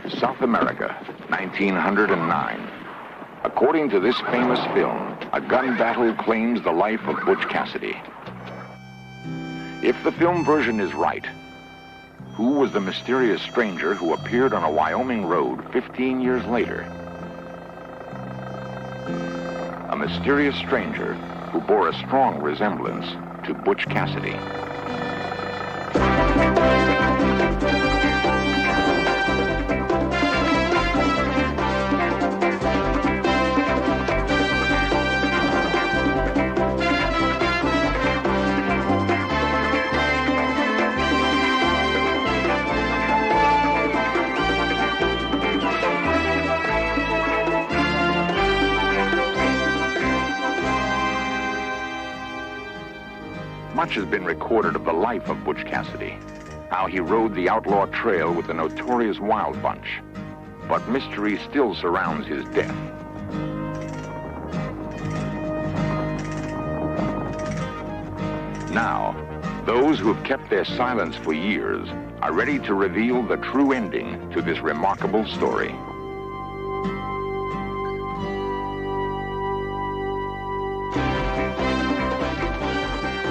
South America, 1909. According to this famous film, a gun battle claims the life of Butch Cassidy. If the film version is right, who was the mysterious stranger who appeared on a Wyoming road 15 years later? A mysterious stranger who bore a strong resemblance to Butch Cassidy. Much has been recorded of the life of Butch Cassidy, how he rode the outlaw trail with the notorious Wild Bunch. But mystery still surrounds his death. Now, those who have kept their silence for years are ready to reveal the true ending to this remarkable story.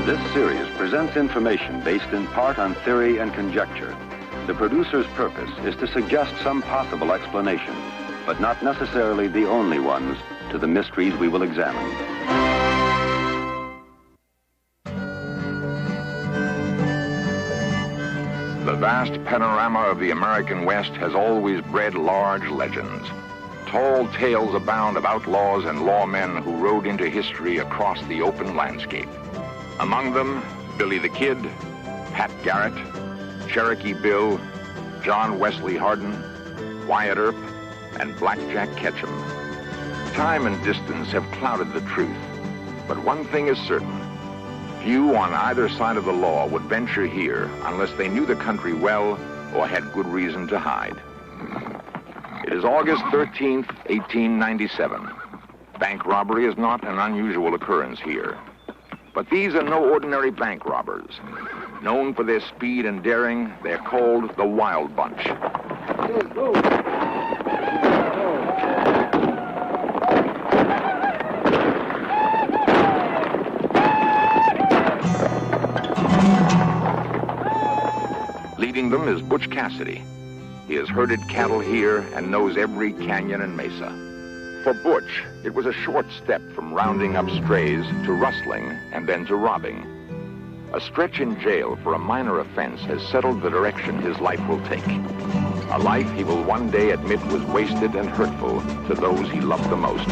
This series presents information based in part on theory and conjecture. The producer's purpose is to suggest some possible explanation, but not necessarily the only ones, to the mysteries we will examine. The vast panorama of the American West has always bred large legends. Tall tales abound of outlaws and lawmen who rode into history across the open landscape. Among them, Billy the Kid, Pat Garrett, Cherokee Bill, John Wesley Hardin, Wyatt Earp, and Blackjack Ketchum. Time and distance have clouded the truth, but one thing is certain. Few on either side of the law would venture here unless they knew the country well or had good reason to hide. It is August 13th, 1897. Bank robbery is not an unusual occurrence here. But these are no ordinary bank robbers. Known for their speed and daring, they're called the Wild Bunch. Leading them is Butch Cassidy. He has herded cattle here and knows every canyon and mesa. For Butch, it was a short step from rounding up strays to rustling and then to robbing. A stretch in jail for a minor offense has settled the direction his life will take. A life he will one day admit was wasted and hurtful to those he loved the most.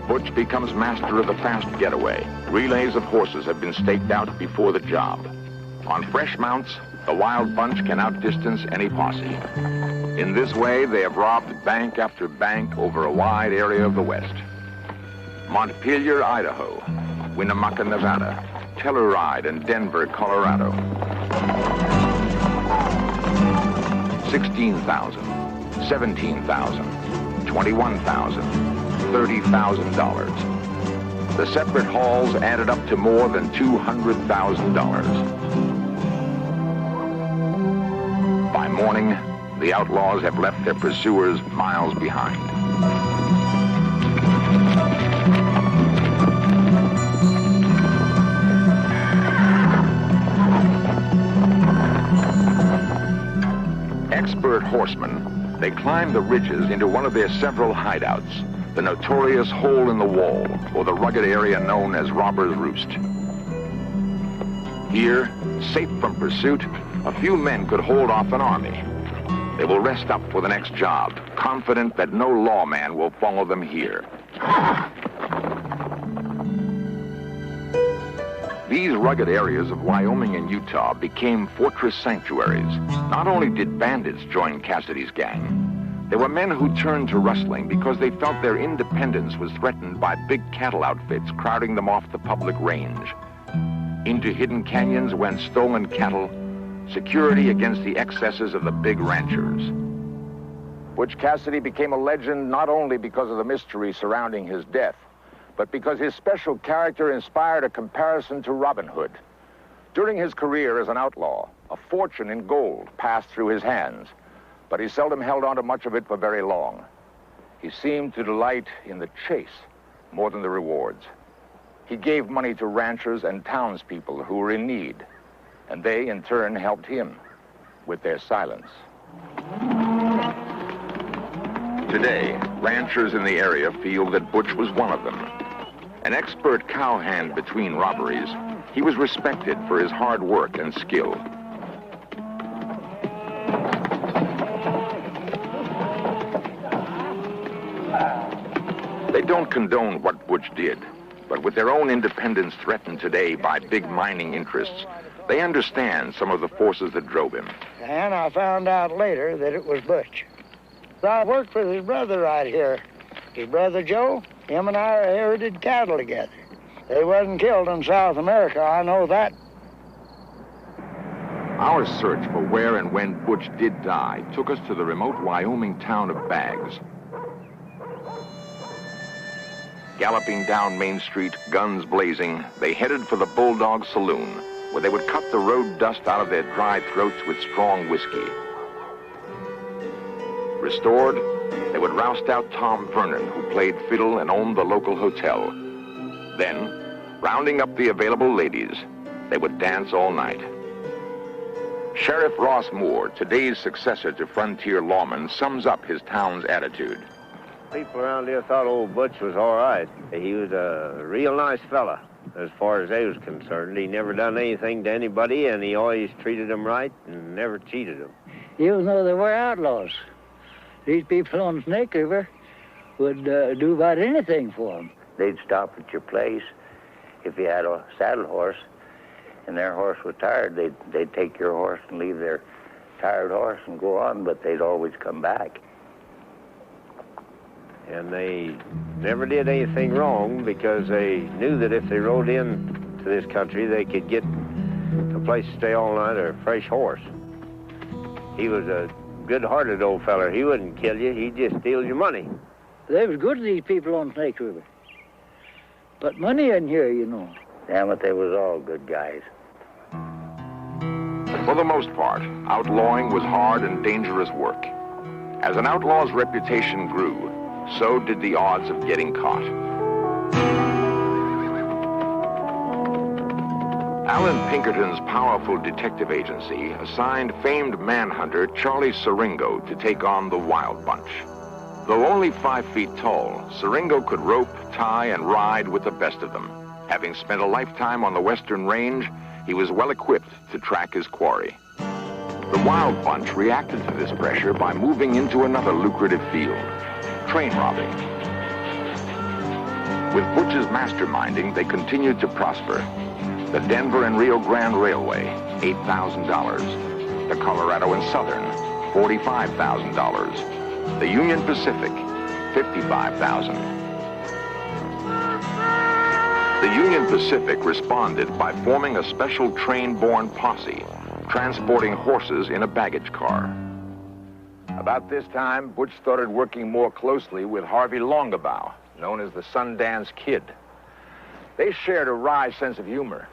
Butch becomes master of the fast getaway. Relays of horses have been staked out before the job. On fresh mounts, the Wild Bunch can outdistance any posse. In this way, they have robbed bank after bank over a wide area of the West. Montpelier, Idaho, Winnemucca, Nevada, Telluride and Denver, Colorado. $16,000, $17,000, $21,000, $30,000. The separate hauls added up to more than $200,000. By morning, the outlaws have left their pursuers miles behind. Expert horsemen, they climb the ridges into one of their several hideouts, the notorious Hole in the Wall, or the rugged area known as Robber's Roost. Here, safe from pursuit, a few men could hold off an army. They will rest up for the next job, confident that no lawman will follow them here. These rugged areas of Wyoming and Utah became fortress sanctuaries. Not only did bandits join Cassidy's gang, there were men who turned to rustling because they felt their independence was threatened by big cattle outfits crowding them off the public range. Into hidden canyons went stolen cattle, security against the excesses of the big ranchers. Butch Cassidy became a legend not only because of the mystery surrounding his death, but because his special character inspired a comparison to Robin Hood. During his career as an outlaw, a fortune in gold passed through his hands, but he seldom held on to much of it for very long. He seemed to delight in the chase more than the rewards. He gave money to ranchers and townspeople who were in need, and they, in turn, helped him with their silence. Today, ranchers in the area feel that Butch was one of them. An expert cowhand between robberies, he was respected for his hard work and skill. They don't condone what Butch did, but with their own independence threatened today by big mining interests, they understand some of the forces that drove him. And I found out later that it was Butch. I worked with his brother right here. His brother Joe, him and I herded cattle together. They wasn't killed in South America, I know that. Our search for where and when Butch did die took us to the remote Wyoming town of Baggs. Galloping down Main Street, guns blazing, they headed for the Bulldog Saloon, where they would cut the road dust out of their dry throats with strong whiskey. Restored, they would roust out Tom Vernon, who played fiddle and owned the local hotel. Then, rounding up the available ladies, they would dance all night. Sheriff Ross Moore, today's successor to frontier lawman, sums up his town's attitude. People around here thought old Butch was all right. He was a real nice fella, as far as they was concerned. He never done anything to anybody, and he always treated them right and never cheated them. Even though they were outlaws, these people on Snake River would do about anything for them. They'd stop at your place if you had a saddle horse, and their horse was tired. They'd take your horse and leave their tired horse and go on, but they'd always come back. And they never did anything wrong because they knew that if they rode in to this country, they could get a place to stay all night or a fresh horse. He was a good-hearted old feller. He wouldn't kill you. He'd just steal your money. They was good to these people on Snake River. But money in here, you know. Damn it, they was all good guys. For the most part, outlawing was hard and dangerous work. As an outlaw's reputation grew, so did the odds of getting caught. Alan Pinkerton's powerful detective agency assigned famed manhunter Charlie Siringo to take on the Wild Bunch. Though only 5 feet tall, Siringo could rope, tie, and ride with the best of them. Having spent a lifetime on the Western Range, he was well equipped to track his quarry. The Wild Bunch reacted to this pressure by moving into another lucrative field, train robbing. With Butch's masterminding, they continued to prosper. The Denver and Rio Grande Railway, $8,000. The Colorado and Southern, $45,000. The Union Pacific, $55,000. The Union Pacific responded by forming a special train-borne posse, transporting horses in a baggage car. About this time, Butch started working more closely with Harvey Longabout, known as the Sundance Kid. They shared a wry sense of humor.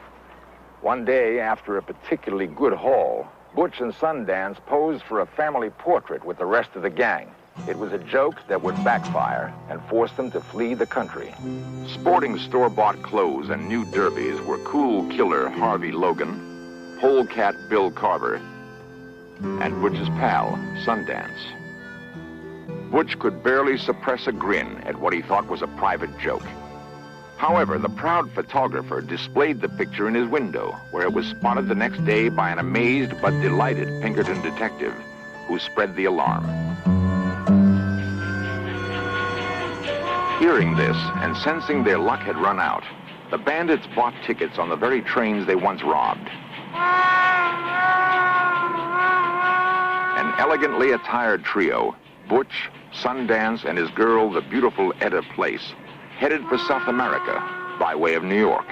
One day, after a particularly good haul, Butch and Sundance posed for a family portrait with the rest of the gang. It was a joke that would backfire and force them to flee the country. Sporting store-bought clothes and new derbies were Cool Killer Harvey Logan, Polecat Bill Carver, and Butch's pal, Sundance. Butch could barely suppress a grin at what he thought was a private joke. However, the proud photographer displayed the picture in his window, where it was spotted the next day by an amazed but delighted Pinkerton detective, who spread the alarm. Hearing this and sensing their luck had run out, the bandits bought tickets on the very trains they once robbed. An elegantly attired trio, Butch, Sundance, and his girl, the beautiful Etta Place, headed for South America by way of New York.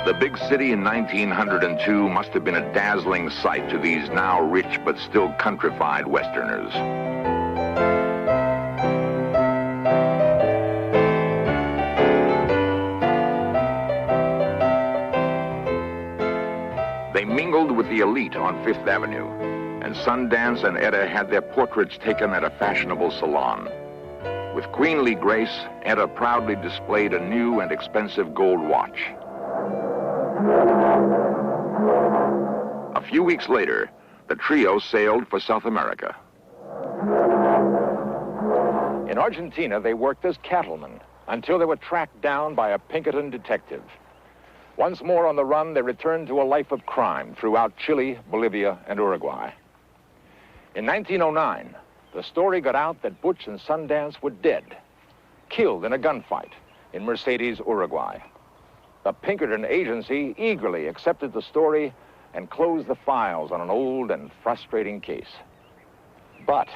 The big city in 1902 must have been a dazzling sight to these now rich but still countrified Westerners. They mingled with the elite on Fifth Avenue, and Sundance and Etta had their portraits taken at a fashionable salon. With queenly grace, Etta proudly displayed a new and expensive gold watch. A few weeks later, the trio sailed for South America. In Argentina, they worked as cattlemen until they were tracked down by a Pinkerton detective. Once more on the run, they returned to a life of crime throughout Chile, Bolivia, and Uruguay. In 1909, the story got out that Butch and Sundance were dead, killed in a gunfight in Mercedes, Uruguay. The Pinkerton agency eagerly accepted the story and closed the files on an old and frustrating case. But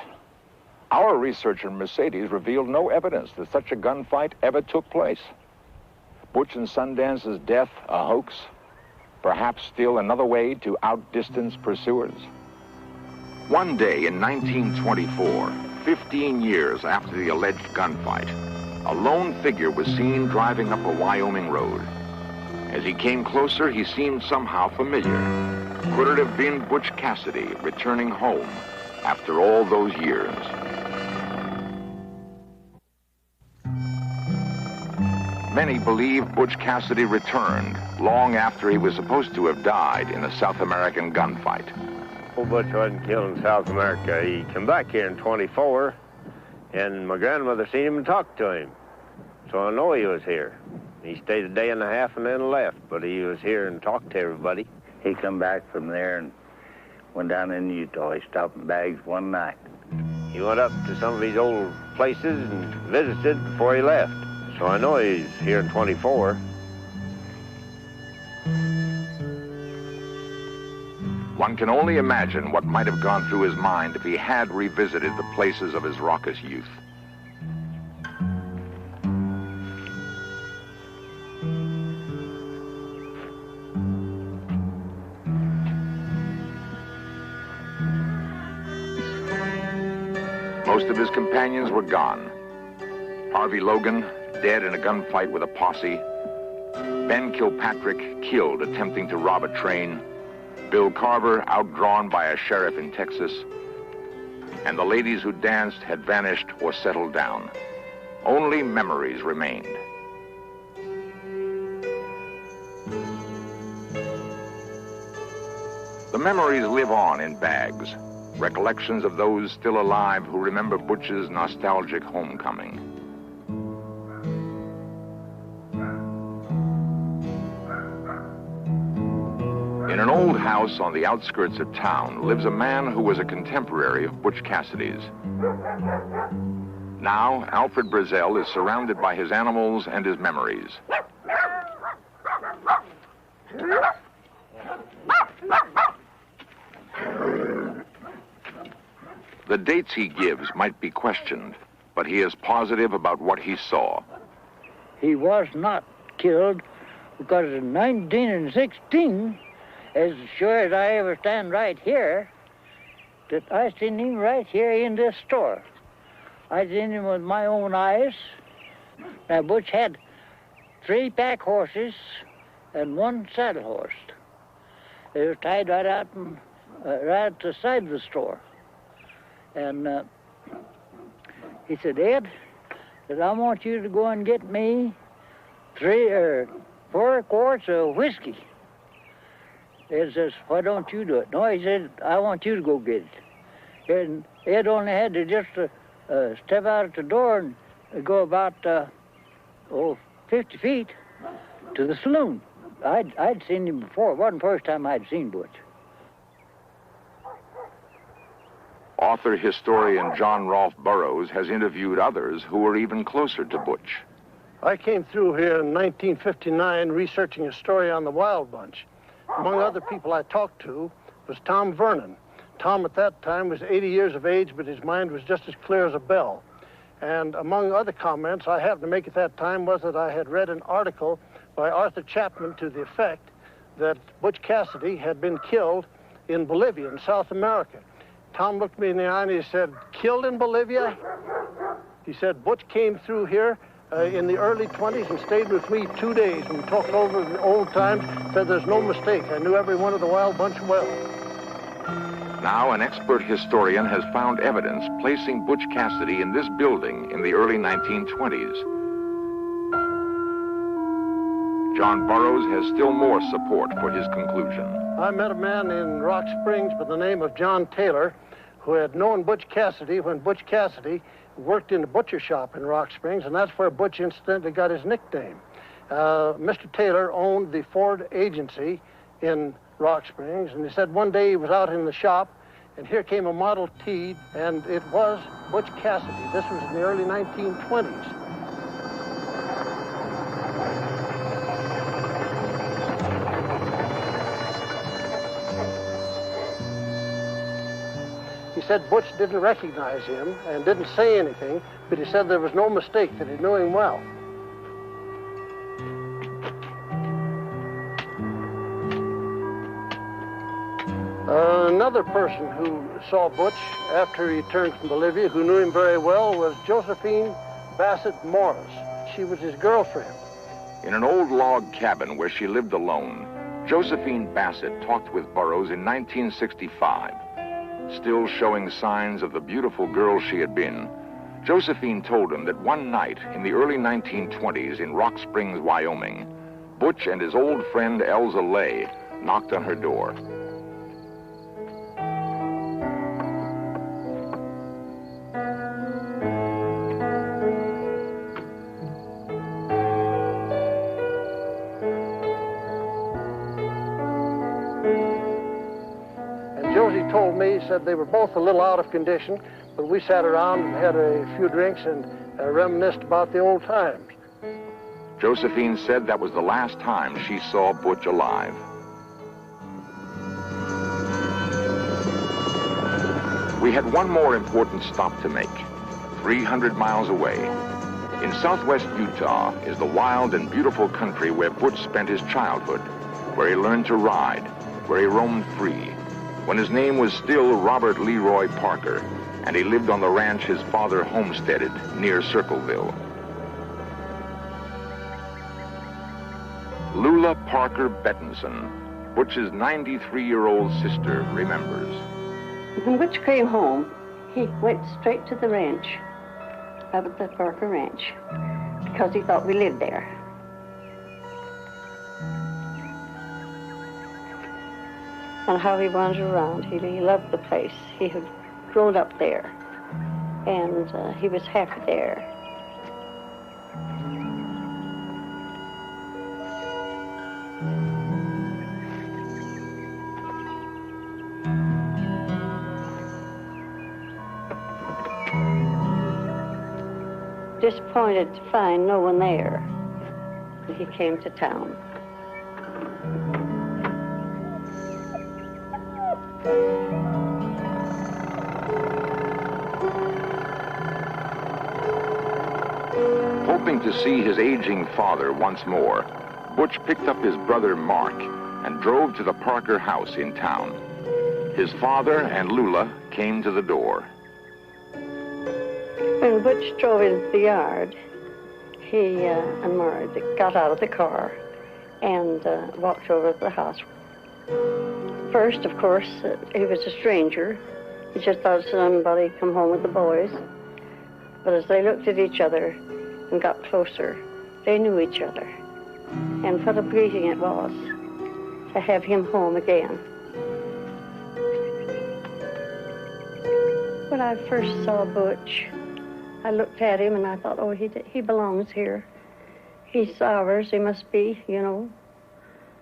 our research in Mercedes revealed no evidence that such a gunfight ever took place. Butch and Sundance's death a hoax? Perhaps still another way to outdistance pursuers? One day in 1924, 15 years after the alleged gunfight, a lone figure was seen driving up a Wyoming road. As he came closer, he seemed somehow familiar. Could it have been Butch Cassidy returning home after all those years? Many believe Butch Cassidy returned long after he was supposed to have died in a South American gunfight. Old Butch wasn't killed in South America. He came back here in 24, and my grandmother seen him and talked to him. So I know he was here. He stayed a day and a half and then left, but he was here and talked to everybody. He come back from there and went down in Utah. He stopped in Bags one night. He went up to some of these old places and visited before he left. So I know he's here in 24. One can only imagine what might have gone through his mind if he had revisited the places of his raucous youth. Most of his companions were gone. Harvey Logan, dead in a gunfight with a posse. Ben Kilpatrick, killed attempting to rob a train. Bill Carver, outdrawn by a sheriff in Texas. And the ladies who danced had vanished or settled down. Only memories remained. The memories live on in Bags. Recollections of those still alive who remember Butch's nostalgic homecoming. In an old house on the outskirts of town lives a man who was a contemporary of Butch Cassidy's. Now, Alfred Brazel is surrounded by his animals and his memories. The dates he gives might be questioned, but he is positive about what he saw. He was not killed because in 1916, as sure as I ever stand right here, that I seen him right here in this store. I seen him with my own eyes. Now, Butch had 3 pack horses and 1 saddle horse. They were tied right out and, right at the side of the store. And he said, Ed, that I want you to go and get me 3 or 4 quarts of whiskey. Ed says, why don't you do it? No, he said, I want you to go get it. And Ed only had to just step out at the door and go about 50 feet to the saloon. I'd seen him before. It wasn't the first time I'd seen Butch. Author-historian John Rolfe Burroughs has interviewed others who were even closer to Butch. I came through here in 1959 researching a story on the Wild Bunch. Among other people I talked to was Tom Vernon. Tom at that time was 80 years of age, but his mind was just as clear as a bell. And among other comments I happened to make at that time was that I had read an article by Arthur Chapman to the effect that Butch Cassidy had been killed in Bolivia, in South America. Tom looked me in the eye and he said, killed in Bolivia? He said, Butch came through here in the early 20s and stayed with me 2 days. We talked over the old times, said there's no mistake. I knew every one of the Wild Bunch well. Now an expert historian has found evidence placing Butch Cassidy in this building in the early 1920s. John Burroughs has still more support for his conclusion. I met a man in Rock Springs by the name of John Taylor, who had known Butch Cassidy when Butch Cassidy worked in the butcher shop in Rock Springs, and that's where Butch incidentally got his nickname. Mr. Taylor owned the Ford agency in Rock Springs, and he said one day he was out in the shop, and here came a Model T, and it was Butch Cassidy. This was in the early 1920s. He said Butch didn't recognize him and didn't say anything, but he said there was no mistake, that he knew him well. Another person who saw Butch after he returned from Bolivia, who knew him very well, was Josephine Bassett Morris. She was his girlfriend. In an old log cabin where she lived alone, Josephine Bassett talked with Burroughs in 1965. Still showing signs of the beautiful girl she had been, Josephine told him that one night in the early 1920s in Rock Springs, Wyoming, Butch and his old friend Elza Lay knocked on her door. Told me, he said they were both a little out of condition, but we sat around and had a few drinks and reminisced about the old times. Josephine said that was the last time she saw Butch alive. We had one more important stop to make, 300 miles away. In southwest Utah is the wild and beautiful country where Butch spent his childhood, where he learned to ride, where he roamed free, when his name was still Robert Leroy Parker, and he lived on the ranch his father homesteaded near Circleville. Lula Parker Bettinson, Butch's 93-year-old sister, remembers. When Butch came home, he went straight to the ranch, up at the Parker Ranch, because he thought we lived there. And how he wandered around. He loved the place. He had grown up there, and he was happy there. Disappointed to find no one there when he came to town. Hoping to see his aging father once more, Butch picked up his brother Mark and drove to the Parker house in town. His father and Lula came to the door. When Butch drove into the yard, he and Mark got out of the car and walked over to the house. First, of course, he was a stranger. He just thought somebody come home with the boys. But as they looked at each other and got closer, they knew each other. And what a greeting it was to have him home again. When I first saw Butch, I looked at him and I thought, oh, he belongs here. He's ours, he must be, you know.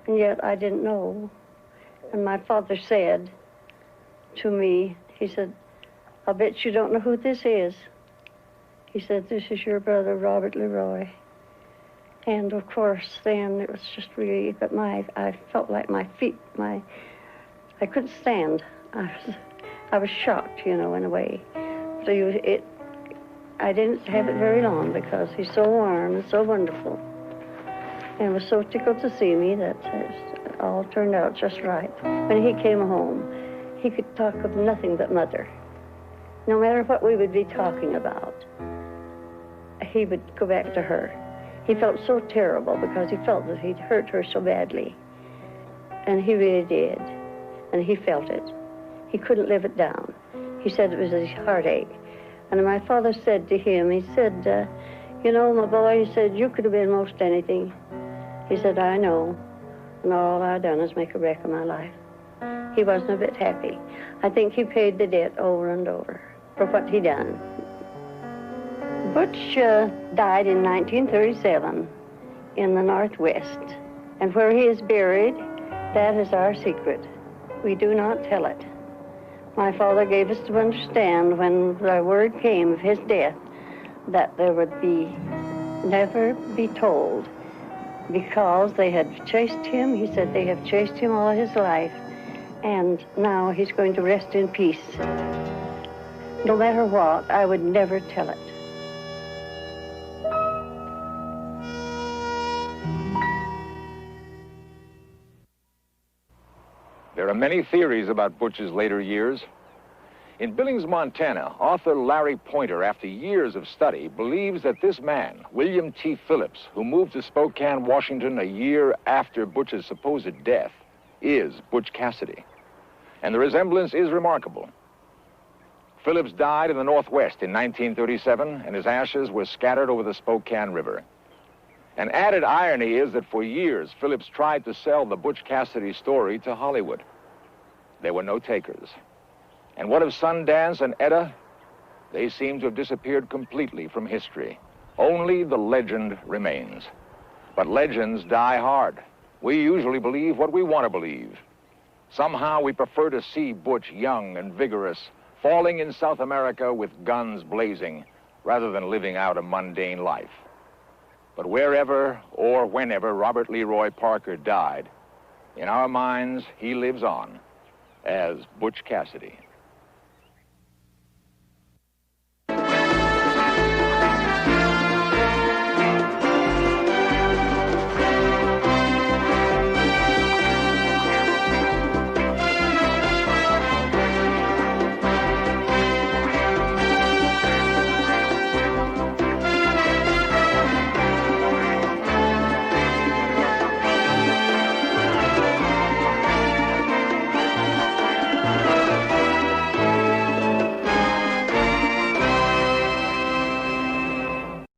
And yet I didn't know. And my father said to me, he said, I'll bet you don't know who this is. He said, this is your brother, Robert Leroy. And of course, then it was just really, but I felt like my feet, I couldn't stand. I was shocked, you know, in a way. So I didn't have it very long because he's so warm and so wonderful. And was so tickled to see me that it all turned out just right. When he came home, he could talk of nothing but Mother. No matter what we would be talking about, he would go back to her. He felt so terrible because he felt that he'd hurt her so badly. And he really did. And he felt it. He couldn't live it down. He said it was his heartache. And my father said to him, he said, you know, my boy, he said, you could have been most anything. He said, I know. And all I done is make a wreck of my life. He wasn't a bit happy. I think he paid the debt over and over for what he done. Butch died in 1937 in the Northwest. And where he is buried, that is our secret. We do not tell it. My father gave us to understand when the word came of his death that there would be never be told, because they had chased him. He said they have chased him all his life, and now he's going to rest in peace. No matter what, I would never tell it. There are many theories about Butch's later years. In Billings, Montana, author Larry Pointer, after years of study, believes that this man, William T. Phillips, who moved to Spokane, Washington a year after Butch's supposed death, is Butch Cassidy. And the resemblance is remarkable. Phillips died in the Northwest in 1937, and his ashes were scattered over the Spokane River. An added irony is that for years, Phillips tried to sell the Butch Cassidy story to Hollywood. There were no takers. And what of Sundance and Etta? They seem to have disappeared completely from history. Only the legend remains. But legends die hard. We usually believe what we want to believe. Somehow we prefer to see Butch young and vigorous, falling in South America with guns blazing, rather than living out a mundane life. But wherever or whenever Robert Leroy Parker died, in our minds, he lives on as Butch Cassidy.